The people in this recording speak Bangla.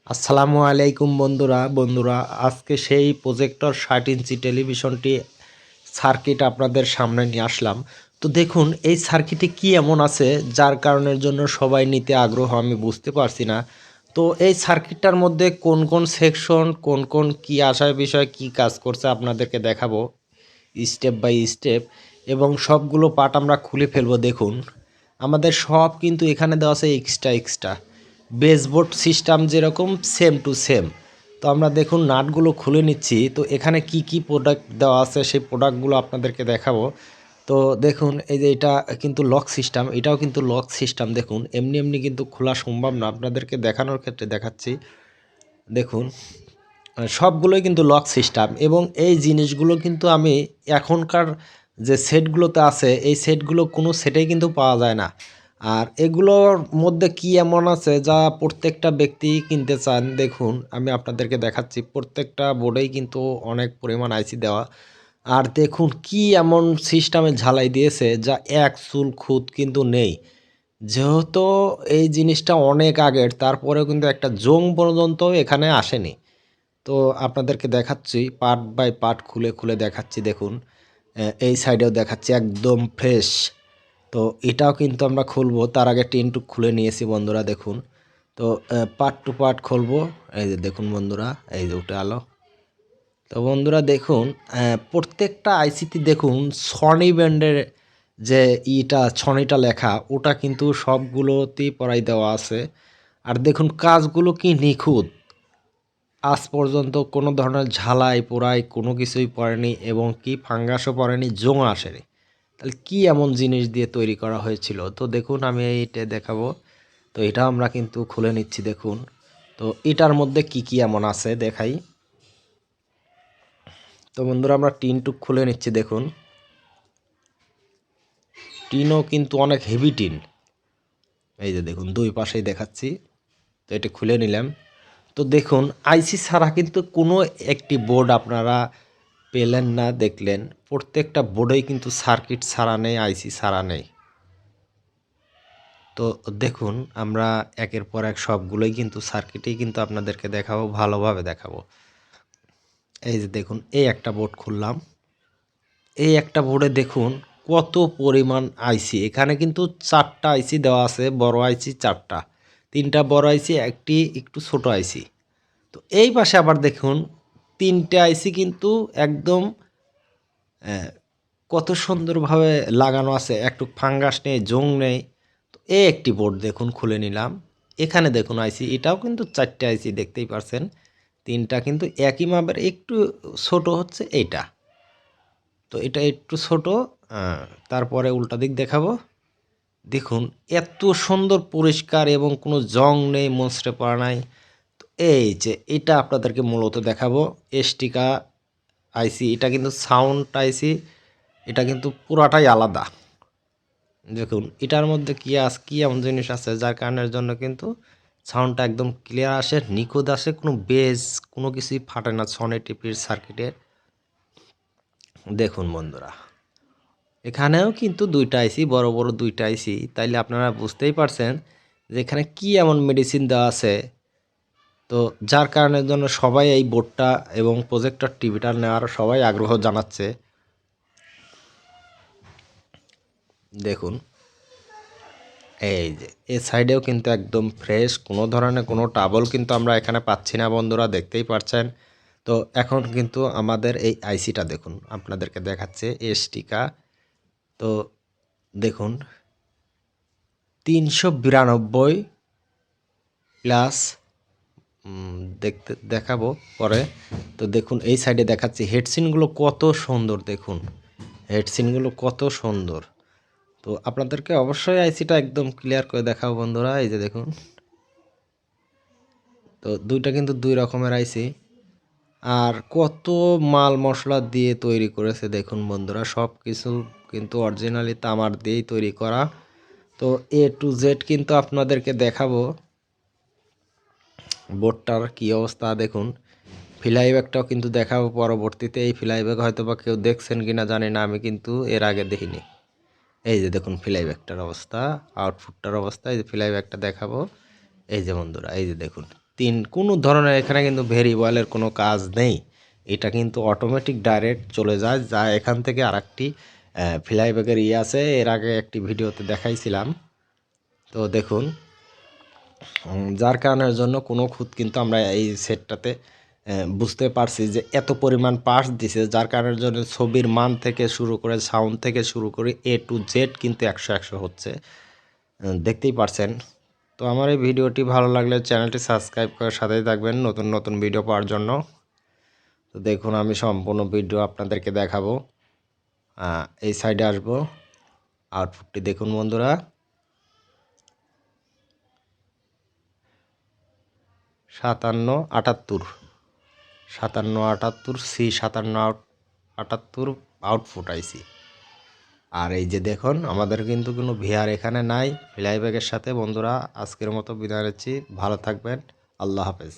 আসসালামু আলাইকুম বন্ধুরা আজকে সেই প্রজেক্টর 60 ইঞ্চি টেলিভিশনটি সার্কিট আপনাদের সামনে নিয়ে আসলাম। তো দেখুন এই সার্কিটে কি এমন আছে যার কারণের জন্য সবাই নিতে আগ্রহ আমি বুঝতে পারছি না। তো এই সার্কিটটার মধ্যে কোন কোন সেকশন কোন কি আসার বিষয় কি কাজ করছে আপনাদেরকে দেখাবো স্টেপ বাই স্টেপ, এবং সবগুলো পার্ট আমরা খুলে ফেলবো। দেখুন আমাদের সব কিন্তু এখানে দেওয়া আছে এক্সট্রা বেসবোর্ড সিস্টেম যেরকম সেম টু সেম। তো আমরা দেখুন নাটগুলো খুলে নিচ্ছি। তো এখানে কি কি প্রোডাক্ট দেওয়া আছে সেই প্রোডাক্টগুলো আপনাদেরকে দেখাবো। তো দেখুন এই যে এটা কিন্তু লক সিস্টেম, এটাও কিন্তু লক সিস্টেম। দেখুন এমনি এমনি কিন্তু খোলা সম্ভব না, আপনাদেরকে দেখানোর ক্ষেত্রে দেখাচ্ছি। দেখুন সবগুলোই কিন্তু লক সিস্টেম, এবং এই জিনিসগুলো কিন্তু আমি এখনকার যে সেটগুলোতে আছে এই সেটগুলো কোনো সেটেই কিন্তু পাওয়া যায় না। আর এগুলোর মধ্যে কি এমন আছে যা প্রত্যেকটা ব্যক্তি কিনতে চান। দেখুন আমি আপনাদেরকে দেখাচ্ছি, প্রত্যেকটা বোর্ডেই কিন্তু অনেক পরিমাণ আইসি দেওয়া। আর দেখুন কি এমন সিস্টেমে ঝালাই দিয়েছে যা এক চুল খুঁত কিন্তু নেই। যেহেতু এই জিনিসটা অনেক আগের, তারপরেও কিন্তু একটা জং পর্যন্ত এখানে আসেনি। তো আপনাদেরকে দেখাচ্ছি পার্ট বাই পার্ট খুলে খুলে দেখাচ্ছি। দেখুন এই সাইডেও দেখাচ্ছি একদম ফ্রেশ। তো এটাও কিন্তু আমরা খুলবো, তার আগে টিনটু খুলে নিয়েছি বন্ধুরা। দেখুন তো পার্ট টু পার্ট খুলবো। এই যে দেখুন বন্ধুরা, এই যে উঠে আলো। তো বন্ধুরা দেখুন প্রত্যেকটা আইসিতে দেখুন সনি ব্র্যান্ডের যে ছনিটা লেখা ওটা কিন্তু সবগুলোতেই পরাই দেওয়া আছে। আর দেখুন কাজগুলো কি নিখুঁত, আজ পর্যন্ত কোনো ধরনের ঝালাই পোড়াই কোনো কিছুই পড়েনি, এবং কি ফাঙ্গাসও পড়েনি, জং আসেনি। তাহলে কি এমন জিনিস দিয়ে তৈরি করা হয়েছিল। তো দেখুন আমি এইটা দেখাবো। তো এটা আমরা কিন্তু খুলে নিচ্ছি। দেখুন তো এটার মধ্যে কি কি এমন আছে দেখাই। তো বন্ধুরা আমরা টিনটু খুলে নিচ্ছি। দেখুন টিনও কিন্তু অনেক হেভি টিন। এই যে দেখুন দুই পাশেই দেখাচ্ছি। তো এটা খুলে নিলাম। তো দেখুন আইসি ছাড়া কিন্তু কোনো একটি বোর্ড আপনারা পেলেন না, দেখলেন প্রত্যেকটা বোর্ডেই কিন্তু সার্কিট ছাড়া নেই, আইসি ছাড়া নেই। তো দেখুন আমরা একের পর এক সবগুলোই কিন্তু সার্কিটেই কিন্তু আপনাদেরকে দেখাবো, ভালোভাবে দেখাবো। এই যে দেখুন এই একটা বোর্ড খুললাম। এই একটা বোর্ডে দেখুন কত পরিমাণ আইসি। এখানে কিন্তু 4টা আইসি দেওয়া আছে, বড় আইসি 4টা, 3টা বড় আইসি, একটি একটু ছোট আইসি। তো এই পাশে আবার দেখুন 3টে আইসি কিন্তু একদম কত সুন্দরভাবে লাগানো আছে, একটু ফাঙ্গাস নেই, জং নেই। তো এই একটি বোর্ড দেখুন খুলে নিলাম। এখানে দেখুন আইসি, এটাও কিন্তু 4টে আইসি দেখতেই পারছেন। 3টা কিন্তু একই মাপের, একটু ছোট হচ্ছে এইটা। তো এটা একটু ছোট। তারপরে উল্টা দিক দেখাবো। দেখুন এত সুন্দর পরিষ্কার এবং কোনো জং নেই, মসৃণ পড়া নাই। তো এই যে এটা আপনাদেরকে মূলত দেখাবো এসটিকা আইসি। এটা কিন্তু সাউন্ড আইসি, এটা কিন্তু পুরাটাই আলাদা। দেখুন এটার মধ্যে কি এমন জিনিস আছে যার কারণের জন্য কিন্তু সাউন্ডটা একদম ক্লিয়ার আসে, নিখুঁত আসে, কোনো বেজ কোনো কিছুই ফাটে না সনি টিপির সার্কিটে। দেখুন বন্ধুরা এখানেও কিন্তু 2টা আইসি, বড় বড় 2টা আইসি। তাইলে আপনারা বুঝতেই পারছেন যে এখানে কি এমন মেডিসিন দেওয়া আছে। তো যার কারণের জন্য সবাই এই বোর্ডটা এবং প্রজেক্টর টিভিটা নেওয়ার সবাই আগ্রহ জানাচ্ছে। দেখুন এই যে এই সাইডেও কিন্তু একদম ফ্রেশ, কোনো ধরনের কোনো ট্রাবল কিন্তু আমরা এখানে পাচ্ছি না বন্ধুরা, দেখতেই পাচ্ছেন। তো এখন কিন্তু আমাদের এই আইসিটা দেখুন আপনাদেরকে দেখাচ্ছে এসটিকা। তো দেখুন 392 প্লাস দেখতে দেখাবো পরে। তো দেখুন এই সাইডে দেখাচ্ছি হেডসিনগুলো কত সুন্দর। দেখুন হেডসিনগুলো কত সুন্দর। তো আপনাদেরকে অবশ্যই আইসিটা একদম ক্লিয়ার করে দেখাবো বন্ধুরা। এই যে দেখুন তো দুইটা কিন্তু 2 রকমের আইসি। আর কত মাল মশলা দিয়ে তৈরি করেছে দেখুন বন্ধুরা, সব কিছু কিন্তু অরিজিনালি তামার দিয়েই তৈরি করা। তো এ টু জেড কিন্তু আপনাদেরকে দেখাবো বোর্ডটার কি অবস্থা। দেখুন ফ্লাই ব্যাগটাও কিন্তু দেখাবো পরবর্তীতে। এই ফ্লাই ব্যাগ হয়তো বা কেউ দেখছেন কিনা জানি না, আমি কিন্তু এর আগে দেখিনি। এই যে দেখুন ফ্লাই ব্যাগটার অবস্থা, আউটপুটটার অবস্থা। এই যে ফ্লাই ব্যাগটা দেখাবো। এই যে বন্ধুরা এই যে দেখুন 3 কোনো ধরনের এখানে কিন্তু ভেরিয়েবলের কোনো কাজ নেই। এটা কিন্তু অটোমেটিক ডাইরেক্ট চলে যায়, যা এখান থেকে আরেকটি ফ্লাইব্যাগের আছে, এর আগে একটি ভিডিওতে দেখাইছিলাম। তো দেখুন, যার কারণের জন্য কোনো খুঁত কিন্তু আমরা এই সেটটাতে বুঝতে পারছি যে এত পরিমাণ পার্টস দিছে, যার কারণের জন্য ছবির মান থেকে শুরু করে সাউন্ড থেকে শুরু করে A to Z কিন্তু 100 হচ্ছে, দেখতেই পারছেন। তো আমার এই ভিডিওটি ভালো লাগলে চ্যানেলটি সাবস্ক্রাইব করে সাথেই থাকবেন নতুন নতুন ভিডিও পাওয়ার জন্য। তো দেখুন, আমি সম্পূর্ণ ভিডিও আপনাদেরকে দেখাবো। এই সাইডে আসবো, আউটপুটটি দেখুন বন্ধুরা। 5778 C5778 আউটপুট আইসি। আর এই যে দেখুন, আমাদের কিন্তু কোনো ভিআর এখানে নাই ফ্লাইব্যাগের সাথে। বন্ধুরা, আজকের মতো বিদায় নিচ্ছি, ভালো থাকবেন, আল্লাহ হাফেজ।